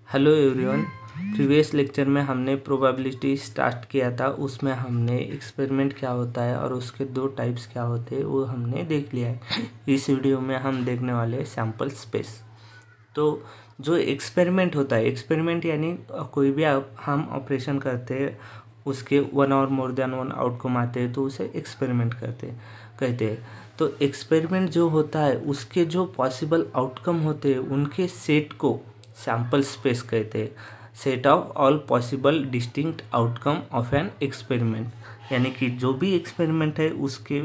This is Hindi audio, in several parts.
Hello everyone. प्रीवियस लेक्चर में हमने प्रोबेबिलिटी स्टार्ट किया था। उसमें हमने एक्सपेरिमेंट क्या होता है और उसके दो टाइप्स क्या होते हैं वो हमने देख लिया है। इस वीडियो में हम देखने वाले हैं सैम्पल स्पेस। तो जो एक्सपेरिमेंट होता है, एक्सपेरिमेंट यानी कोई भी हम ऑपरेशन करते हैं उसके वन और मोर देन वन आउटकम आते हैं तो उसे एक्सपेरिमेंट कहते हैं। तो एक्सपेरिमेंट जो होता है उसके जो पॉसिबल आउटकम होते हैं उनके सेट को सैम्पल स्पेस कहते हैं। Set of all possible distinct outcome of an experiment, यानी कि जो भी एक्सपेरिमेंट है उसके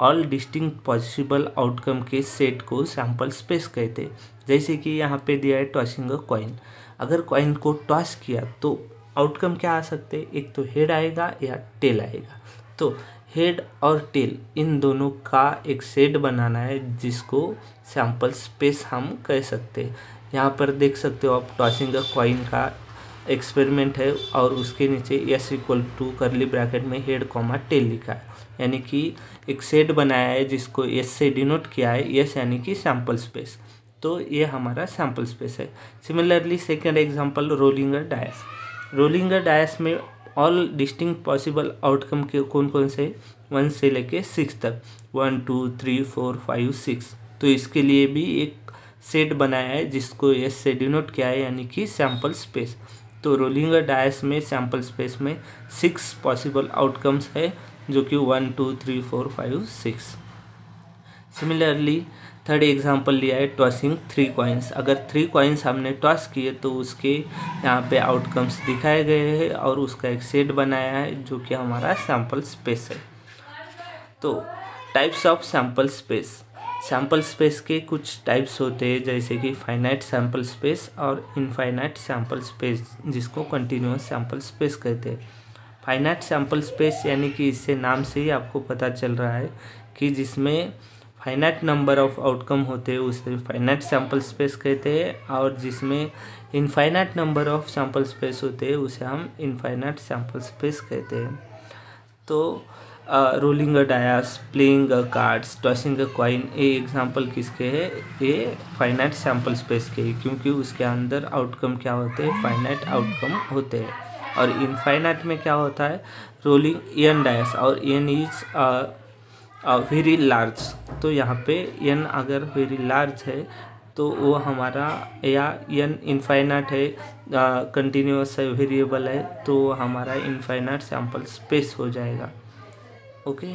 ऑल डिस्टिंक्ट पॉसिबल आउटकम के सेट को सैम्पल स्पेस कहते हैं। जैसे कि यहाँ पे दिया है टॉसिंग अ कॉइन। अगर कॉइन को टॉस किया तो आउटकम क्या आ सकते हैं, एक तो हेड आएगा या टेल आएगा। तो हेड और टेल इन दोनों का एक सेट बनाना है जिसको सैम्पल स्पेस हम कह सकते हैं। यहाँ पर देख सकते हो आप टॉसिंग अ कॉइन का एक्सपेरिमेंट है और उसके नीचे S equal to curly bracket में हेड कॉमा टेल लिखा है, यानी कि एक सेट बनाया है जिसको एस से डिनोट किया है। एस यानी कि सैम्पल स्पेस, तो ये हमारा सैम्पल स्पेस है। Similarly second example rolling a DISE. Rolling a DISE में ऑल डिस्टिंक्ट पॉसिबल आउटकम के कौन कौन से 1 से लेके 6 तक, 1 2 3 4 5 6। तो इसके लिए भी एक सेट बनाया है जिसको एस से डिनोट किया है, यानी कि सैम्पल स्पेस। तो रोलिंग अ डायस में सैम्पल स्पेस में 6 पॉसिबल आउटकम्स है जो कि 1 2 3 4 5 6। सिमिलरली थर्ड एग्जांपल लिया है टॉसिंग 3 कॉइन्स। अगर 3 कॉइन्स हमने टॉस किए तो उसके यहाँ पे आउटकम्स दिखाए गए हैं और उसका एक सेट बनाया है जो कि हमारा सैम्पल स्पेस है। तो types of sample space. Sample space के कुछ टाइप्स होते हैं जैसे कि फाइनाइट सैम्पल स्पेस और इनफाइनाइट सैम्पल स्पेस, जिसको कंटिन्यूअस सैम्पल स्पेस कहते हैं। फाइनाइट सैम्पल स्पेस यानी कि इससे नाम से ही आपको पता चल रहा है कि जिसमें फाइनाइट नंबर ऑफ आउटकम होते हैं उसे फाइनाइट सैम्पल स्पेस कहते हैं, और जिसमें infinite number of sample space होते हैं उसे हम इनफाइनाइट सैम्पल स्पेस कहते हैं। तो rolling a dice, playing a cards, tossing a coin, ये एग्जांपल किसके हैं, ये फाइनाइट सैम्पल स्पेस के हैं, क्योंकि उसके अंदर आउटकम क्या होते हैं, फाइनाइट आउटकम होते हैं। और इनफाइनाइट में क्या होता है, रोलिंग एन डायस और एन इज वेरी लार्ज। तो यहाँ पे एन अगर वेरी लार्ज है तो वो हमारा, या एन इनफाइनाइट है, कंटिन्यूअस है, वेरिएबल है, तो हमारा इनफाइनाइट सैम्पल स्पेस हो जाएगा। ओके।